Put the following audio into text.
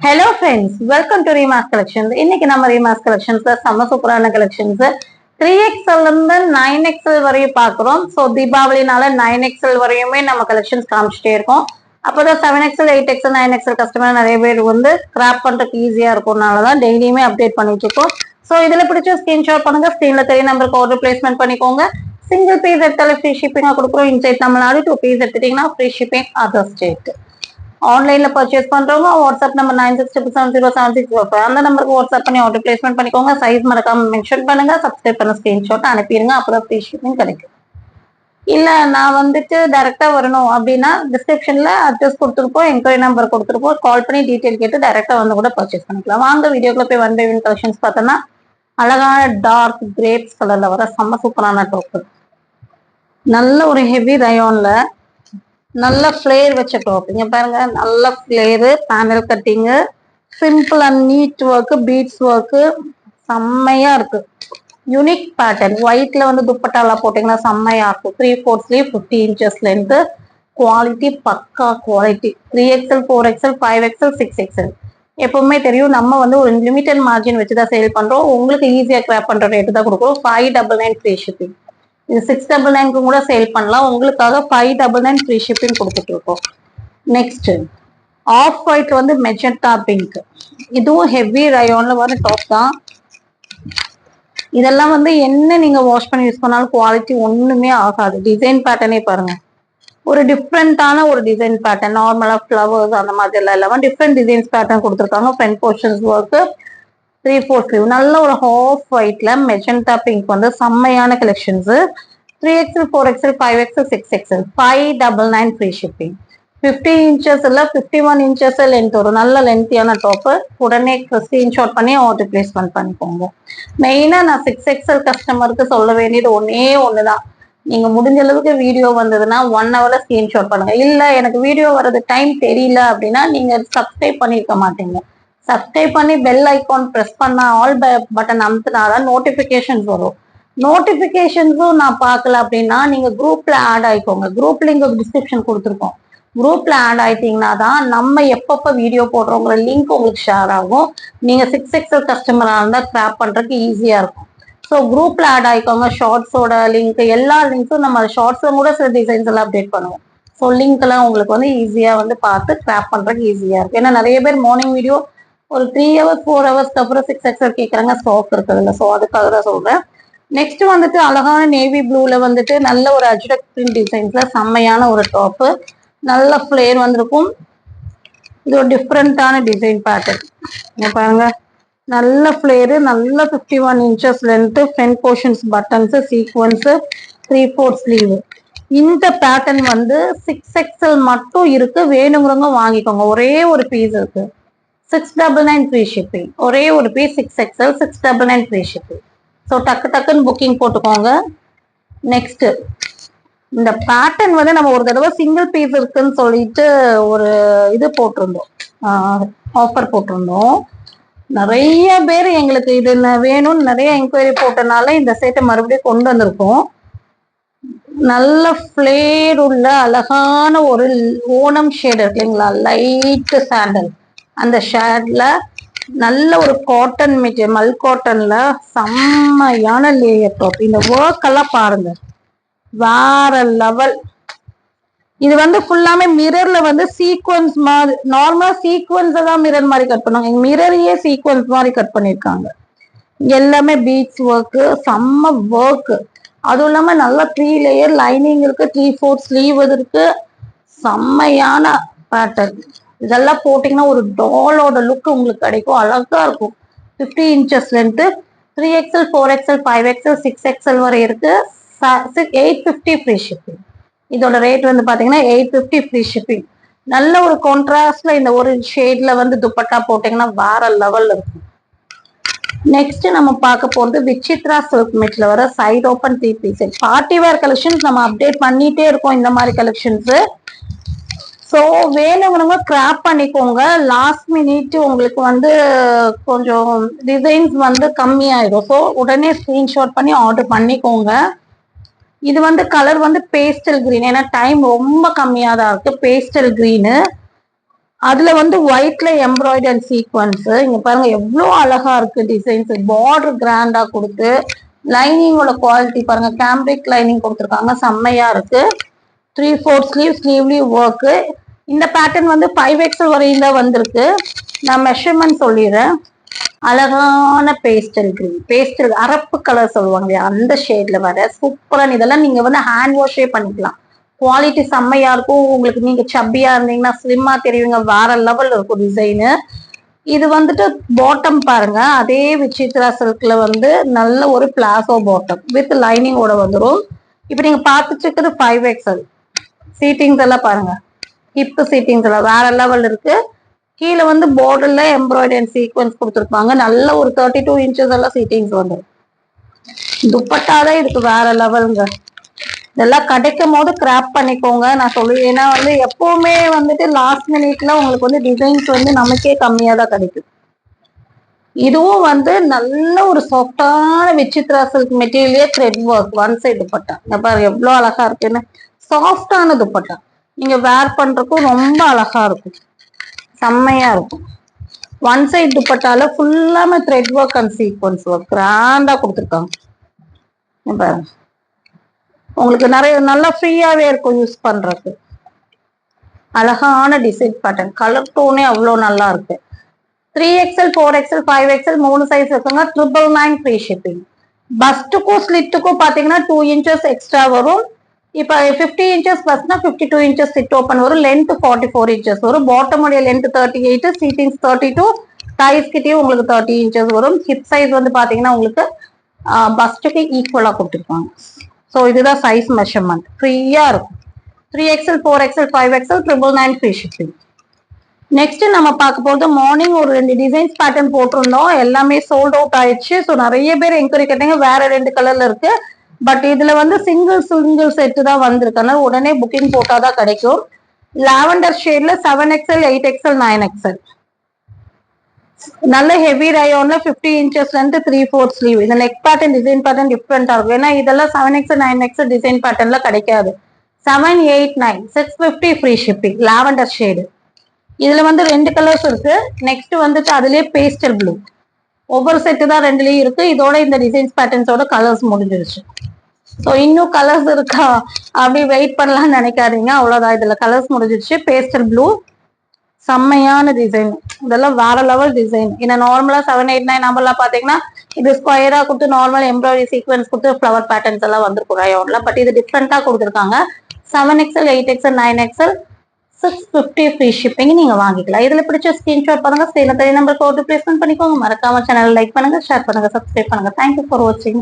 Hello friends, welcome to Remas Collections. இன்னைக்கு நம்ம Remas Collectionsல செம்ம சூப்பரான கலெக்ஷன்ஸ் 3XL இருந்து 9XL வரையும் பார்க்குறோம். ஸோ தீபாவளினால 9XL வரையுமே நம்ம கலெக்ஷன்ஸ் காமிச்சிட்டே இருக்கோம். அப்போதான் 7XL, 8XL, 9XL கஸ்டமர் நிறைய பேர் வந்து கிராப் பண்றதுக்கு ஈஸியா இருக்கும்னால தான் டெய்லியுமே அப்டேட் பண்ணிட்டு இருக்கோம். ஸோ இதுல பிடிச்ச ஸ்கிரீன்ஷாட் பண்ணுங்க, ஸ்கிரீன்ல தெரிய நம்பருக்கு ஆர்டர் பிளேஸ்மெண்ட் பண்ணிக்கோங்க. சிங்கிள் பீஸ் எடுத்தாலும் ஃப்ரீ ஷிப்பிங்கா கொடுக்குறோம். இன்சைட் தமிழ்நாடு 2 பீஸ் எடுத்துட்டீங்கன்னா ஃப்ரீ ஷிப்பிங் அதர் ஸ்டேட். ஆன்லைன்ல பர்ச்சேஸ் பண்றவங்க வாட்ஸ்அப் நம்பர் 9677070605 அந்த நம்பருக்கு வாட்ஸ்அப் பண்ணி ஆர்டர் பிளேஸ்மெண்ட் பண்ணிக்கோங்க. சைஸ் மறக்காம மென்ஷன் பண்ணுங்க, சப்ஸ்கிரைப் பண்ண ஸ்கிரீன்ஷாட் அனுப்பிடுங்க, அப்புறம் ஃப்ரீ ஷிப்பிங் கிடைக்கும். இல்ல நான் வந்துட்டு டைரக்டா வரணும் அப்படின்னா டிஸ்கிரிப்ஷன்ல அட்ரஸ் கொடுத்துருப்போம், என்கொயரி நம்பர் கொடுத்துருப்போம், கால் பண்ணி டீடைல் கேட்டு டைரக்டா வந்து கூட பர்ச்சேஸ் பண்ணிக்கலாம். வாங்க வீடியோக்குள்ள போய் 1 by 1 கலெக்ஷன்ஸ் பார்த்தோம்னா அழகான டார்க் கிரேப்ஸ் கலர்ல வர செம்ம சூப்பரான டாப். நல்ல ஒரு ஹெவி ரயோன்ல நல்ல ஃபிளேர் வச்ச டாப். இங்க பாருங்க, நல்ல flare, panel cutting, simple and neat work, beads work செம்மையா இருக்கு. Unique pattern. ஒயிட்ல வந்து துப்பட்டாலாம் போட்டீங்கன்னா செம்மையா இருக்கும். 3/4 ஸ்லீவ், 50 inches லென்த், குவாலிட்டி பக்கா quality. 3XL, 4XL, 5XL, 6XL. எப்பவுமே தெரியும் நம்ம வந்து ஒரு லிமிடெட் மார்ஜின் வச்சுதான் சேல் பண்றோம். உங்களுக்கு ஈஸியா கிராப் பண்ற ரேட்டு தான் கொடுக்குறோம். 599 ஃப்ரீ ஷிப்பிங். இது 699 கூட சேல் பண்ணலாம். உங்களுக்காக 599 ஃப்ரீ ஷிப்பிங் கொடுத்துட்டு இருக்கோம். நெக்ஸ்ட் ஆஃப் ஒயிட் வந்து மெஜெண்டா பிங்க். இதுவும் ஹெவி ரயோன்ல வர டாப் தான். இதெல்லாம் வந்து என்ன நீங்க வாஷ் பண்ணி யூஸ் பண்ணாலும் குவாலிட்டி ஒண்ணுமே ஆகாது. டிசைன் பேட்டர்னே பாருங்க, ஒரு டிஃப்ரெண்டான ஒரு டிசைன் பேட்டர்ன். நார்மலா ஃபிளவர்ஸ் அந்த மாதிரி எல்லாம் இல்லாம டிஃப்ரெண்ட் டிசைன்ஸ் பேட்டர்ன் கொடுத்துருக்காங்க. Front portions work, 3/4 sleeve. நல்ல ஒரு ஹாஃப் ஒயிட்ல மெஜெண்டா பிங்க் வந்து செம்மையான collections. 3XL, 4XL, 5XL, 6XL, 599 free shipping. 50 inches இல்ல 51 inches லென்த், ஒரு நல்ல லென்த்தியான டாப். உடனே ஸ்கிரீன்ஷாட் பண்ணி ஆர்டர் பிளேஸ்மெண்ட் பண்ணிக்கோங்க. மெயினா நான் 6XL கஸ்டமருக்கு சொல்ல வேண்டியது ஒன்னே ஒண்ணுதான். நீங்க முடிஞ்ச அளவுக்கு வீடியோ வந்ததுன்னா 1 hourல ஸ்கிரீன்ஷாட் பண்ணுங்க. இல்ல எனக்கு வீடியோ வர்றது டைம் தெரியல அப்படின்னா நீங்க சப்ஸ்கிரைப் பண்ணிருக்க மாட்டீங்க. சப்ஸ்கிரைப் பண்ணி பெல் ஐக்கான் பிரஸ் பண்ணா ஆல் பட்டன் அமுத்தினாதான் நோட்டிபிகேஷன்ஸ் வரும். நோட்டிபிகேஷன்ஸும் நான் பார்க்கல அப்படின்னா நீங்க குரூப்ல ஆட் ஆயிக்கோங்க. குரூப் லிங்க் டிஸ்கிரிப்ஷன் கொடுத்துருக்கோம். குரூப்ல ஆட் ஆயிட்டீங்கன்னா தான் நம்ம எப்பப்ப வீடியோ போடுறோங்கிற லிங்க் உங்களுக்கு ஷேர் ஆகும். நீங்க 6XL கஸ்டமரா இருந்தா கிராப் பண்றதுக்கு ஈஸியா இருக்கும். ஸோ குரூப்ல ஆட் ஆயிக்கோங்க. ஷார்ட்ஸோட லிங்க், எல்லா லிங்க்கும் நம்ம ஷார்ட்ஸ்ல கூட சில டிசைன்ஸ் எல்லாம் அப்டேட் பண்ணுவோம். ஸோ லிங்க் எல்லாம் உங்களுக்கு வந்து ஈஸியா வந்து பார்த்து கிராப் பண்றதுக்கு ஈஸியா இருக்கும். ஏன்னா நிறைய பேர் மார்னிங் வீடியோ ஒரு 3 hours 4 ஹவர்ஸ்க்கு அப்புறம் 6XL கேட்கறாங்க, ஸ்டாக் இருக்குது இல்லை. ஸோ அதுக்காக தான் சொல்றேன். நெக்ஸ்ட் வந்துட்டு அழகான நேவி ப்ளூல வந்துட்டு நல்ல ஒரு அஜ்ரக் பிரிண்ட் டிசைன்ஸ்ல செம்மையான ஒரு டாப்பு. நல்ல ஃபிளேர் வந்திருக்கும். இது ஒரு டிஃப்ரெண்டான டிசைன் பேட்டர்ன். பாருங்க, நல்ல ஃபிளேரு, நல்ல 51 inches length, front portions buttons, sequence, 3/4 sleeve. இந்த பேட்டர்ன் வந்து 6XL மட்டும் இருக்கு. வேணுங்கிறவங்க வாங்கிக்கோங்க. ஒரே ஒரு பீஸ் இருக்கு. 699 ஃப்ரீ ஷிப்பிங். ஒரே ஒரு piece 6XL, 699 free shipping. So டக்கு டக்குன்னு புக்கிங் போட்டுக்கோங்க. நெக்ஸ்ட் இந்த பேட்டர்ன் வந்து நம்ம ஒரு தடவை சிங்கிள் பீஸ் இருக்குன்னு சொல்லிட்டு ஒரு இது போட்டிருந்தோம், ஆஃபர் போட்டிருந்தோம். நிறைய பேர் எங்களுக்கு இது வேணும்னு நிறைய என்கொயரி போட்டனால இந்த செட்டை மறுபடியும் கொண்டு வந்திருக்கோம். நல்ல ஃபிளேர் உள்ள அழகான ஒரு ஓணம் ஷேட் இருக்கு இல்லைங்களா, லைட் சாண்டல். அந்த ஷேட்ல நல்ல ஒரு காட்டன் மெட்டீரியல், மல் காட்டன்ல செம்மையான லேயர் டாப். இந்த ஒர்க் எல்லாம் பாருங்க, வேற லெவல். இது வந்து ஃபுல்லாமே மிரர்ல வந்து சீக்வன்ஸ் மாதிரி, நார்மலா சீக்வன்ஸ் தான் மிரர் மாதிரி கட் பண்ணுவாங்க. மிரரையே சீக்வன்ஸ் மாதிரி கட் பண்ணிருக்காங்க. எல்லாமே பீட்ஸ் ஒர்க்கு, செம்ம ஒர்க். அதுவும் இல்லாம நல்லா 3 லேயர் லைனிங் இருக்கு, 3/4 ஸ்லீவ் இருக்கு. செம்மையான பேட்டர்ன். இதெல்லாம் போட்டீங்கன்னா ஒரு டாலோட லுக் உங்களுக்கு கிடைக்கும், அழகா இருக்கும். 50 inches length, 3XL, 4XL, 5XL, 6XL வரை இருக்கு. 850 ஃப்ரீ ஷிப்பிங். இதோட ரேட் வந்து பாத்தீங்கன்னா 850 ஃப்ரீ ஷிப்பிங். நல்ல ஒரு கான்ட்ராஸ்ட்ல இந்த ஒரு ஷேட்ல வந்து துப்பட்டா போட்டீங்கன்னா வேற லெவல்ல இருக்கும். நெக்ஸ்ட் நம்ம பார்க்க போறது விசித்ரா சில்க் மெட்ல வர side open 3 piece party wear collections நம்ம அப்டேட் பண்ணிட்டே இருக்கோம். இந்த மாதிரி கலெக்ஷன்ஸ் ஸோ வேணுங்கிறவங்க கிராப் பண்ணிக்கோங்க. லாஸ்ட் மினிட் உங்களுக்கு வந்து கொஞ்சம் டிசைன்ஸ் வந்து கம்மியாயிடும். ஸோ உடனே ஸ்கிரீன்ஷாட் பண்ணி ஆர்டர் பண்ணிக்கோங்க. இது வந்து கலர் வந்து பேஸ்டல் கிரீன், ஏன்னா டைம் ரொம்ப கம்மியாக தான் இருக்கு. பேஸ்டல் கிரீனு அதுல வந்து ஒயிட்ல எம்ப்ராய்டரி அண்ட் சீக்வன்ஸ் இங்க பாருங்க எவ்வளவு அழகா இருக்கு டிசைன்ஸ். பார்டர் கிராண்டா கொடுத்து லைனிங்கோட குவாலிட்டி பாருங்க, கேம்பிரிக் லைனிங் கொடுத்துருக்காங்க, செம்மையா இருக்கு. 3/4 ஸ்லீவ், ஸ்லீவ்லி ஒர்க்கு. இந்த பேட்டர்ன் வந்து 5XL வரையும் தான் வந்திருக்கு. நான் மெஷர்மெண்ட் சொல்லிடுறேன். அழகான பேஸ்டல் கிரீன், பேஸ்டல் அரப்பு கலர் சொல்லுவாங்க அந்த ஷேட்ல வர சூப்பரான இதெல்லாம் நீங்க வந்து ஹேண்ட் வாஷே பண்ணிக்கலாம். குவாலிட்டி செம்மையா இருக்கும். உங்களுக்கு நீங்க சப்பியா இருந்தீங்கன்னா ஸ்லிம்மா தெரியுங்க, வேற லெவல் இருக்கும் டிசைனு. இது வந்துட்டு பாட்டம் பாருங்க, அதே விசித்ரா சில்க்ல வந்து நல்ல ஒரு பிளாசோ பாட்டம் வித் லைனிங்கோட வந்துடும். இப்ப நீங்க பார்த்துட்டு இருக்கிறது 5XL. சீட்டிங்ஸ் எல்லாம் பாருங்க, ஹிப் சீட்டிங்ஸ் எல்லாம் வேற லெவல் இருக்கு. கீழே வந்து பார்டர்ல எம்ப்ராய்டரி சீக்வன்ஸ் கொடுத்துருப்பாங்க. நல்ல ஒரு 32 இன்ச்சஸ் எல்லாம் சீட்டிங்ஸ் வந்துடும். துப்பட்டாதான் இதுக்கு வேற லெவலுங்க. இதெல்லாம் கிடைக்கும் போது கிராப் பண்ணிக்கோங்க நான் சொல்லுவேன். ஏன்னா வந்து எப்பவுமே வந்துட்டு லாஸ்ட் மினிட்ல உங்களுக்கு வந்து டிசைன்ஸ் வந்து நமக்கே கம்மியா தான் கிடைக்கும். இதுவும் வந்து நல்ல ஒரு சாஃப்டான விசித்ரா சில்க் மெட்டீரியலே thread work one side dupatta. இந்த பாருங்க எவ்வளவு அழகா இருக்குன்னு. சாஃப்டான துப்பட்டா, நீங்க வேர் பண்றதுக்கும் ரொம்ப அழகா இருக்கும், செம்மையா இருக்கும். ஒன் சைடு துப்பட்டால ஃபுல்லாம thread work and sequins work கிராண்டா கொடுத்துருக்காங்க. பாருங்க உங்களுக்கு நிறைய நல்லா ஃப்ரீயாவே இருக்கும் யூஸ் பண்றதுக்கு. அழகான டிசைன் பேட்டர்ன், கலர் டோனே அவ்வளோ நல்லா இருக்கு. 3XL 4XL 5XL 3 சைஸ் இருக்குங்க. 999 ஃப்ரீ ஷிப்பிங். பஸ்ட்டுக்கும் ஸ்லிட்டுக்கும் பாத்தீங்கன்னா 2 இன்ச்சஸ் எக்ஸ்ட்ரா வரும். இப்ப 50 இன்ச்சஸ் பஸ்னா 52 இன்ச்சஸ் ஸ்லிட் ஓப்பன் வரும். லென்த் 44 இன்ச்சஸ் வரும். பாட்டம் உடைய லென்த் 38, சீட்டிங்ஸ் 32, டைஸ் கிட்டயும் உங்களுக்கு 30 இன்ச்சஸ் வரும். ஹிப் சைஸ் வந்து பாத்தீங்கன்னா உங்களுக்கு பஸ்ட்டுக்கு ஈக்குவலா கொடுத்துருப்பாங்க. ஸோ இதுதான் சைஸ் மெஷர்மெண்ட், ஃப்ரீயா இருக்கும். 3XL 4XL 5XL 999 free shipping. Next நம்ம பார்க்க போறது மார்னிங் ஒரு 2 டிசைன்ஸ் பேட்டர்ன் போட்டிருந்தோம், எல்லாமே சோல்ட் அவுட் ஆயிடுச்சு. ஸோ நிறைய பேர் என்கொயரி கேட்டீங்க, வேற 2 கலர்ல இருக்கு. பட் இதுல வந்து சிங்கிள் செட்டு தான் வந்திருக்கு, உடனே புக்கிங் போட்டாதான் கிடைக்கும். லாவெண்டர் ஷேட்ல 7XL 8XL 9XL நல்ல ஹெவி ரயோன்ல 50 இன்ச்சஸ்ல இருந்து 3/4 ஸ்லீவ். இந்த நெக் பேட்டர்ன் டிசைன் பேட்டர்ன் டிஃப்ரெண்டா இருக்கும். ஏன்னா இதெல்லாம் 7XL 9XL டிசைன் பேட்டர்ன்ல கிடைக்காது. 789 650 ஃப்ரீ ஷிப்பிங். லாவெண்டர் ஷேடு, இதுல வந்து 2 கலர்ஸ் இருக்கு. நெக்ஸ்ட் வந்துட்டு அதுலயே பேஸ்டல் ப்ளூ. ஒவ்வொரு செட்டு தான் 2லயும் இருக்கு. இதோட இந்த டிசைன்ஸ் பேட்டர்ன்ஸோட கலர்ஸ் முடிஞ்சிருச்சு. ஸோ இன்னும் கலர்ஸ் இருக்கா அப்படி வெயிட் பண்ணலாம்னு நினைக்காதீங்க, அவ்வளவுதான். இதுல கலர்ஸ் முடிஞ்சிருச்சு. பேஸ்டல் ப்ளூ செம்மையான டிசைன், இதெல்லாம் வேற லெவல் டிசைன். ஏன்னா நார்மலா 789 நம்பர்லாம் பாத்தீங்கன்னா இது ஸ்கொயரா கொடுத்து நார்மல் எம்ப்ராய்டரி சீக்வன்ஸ் கொடுத்து ஃபிளவர் பேட்டர்ன்ஸ் எல்லாம் வந்திருக்கும் ரயோன்ல. பட் இது டிஃப்ரெண்டா கொடுத்துருக்காங்க. 7XL 8XL 9XL 650 free shipping நீங்க வாங்கிக்கலாம். இதுல பிடிச்ச ஸ்கிரீன்ஷாட் பண்ணுங்க, ஸ்கிரீன்ல தெரிய நம்பருக்கு ஆர்டர் பிளேஸ்மெண்ட் பண்ணிக்கோங்க. மறக்காம சேனல் லைக் பண்ணுங்க, ஷேர் பண்ணுங்க, சப்ஸ்கிரைப் பண்ணுங்க. தேங்க்யூ ஃபார் வாட்சிங்.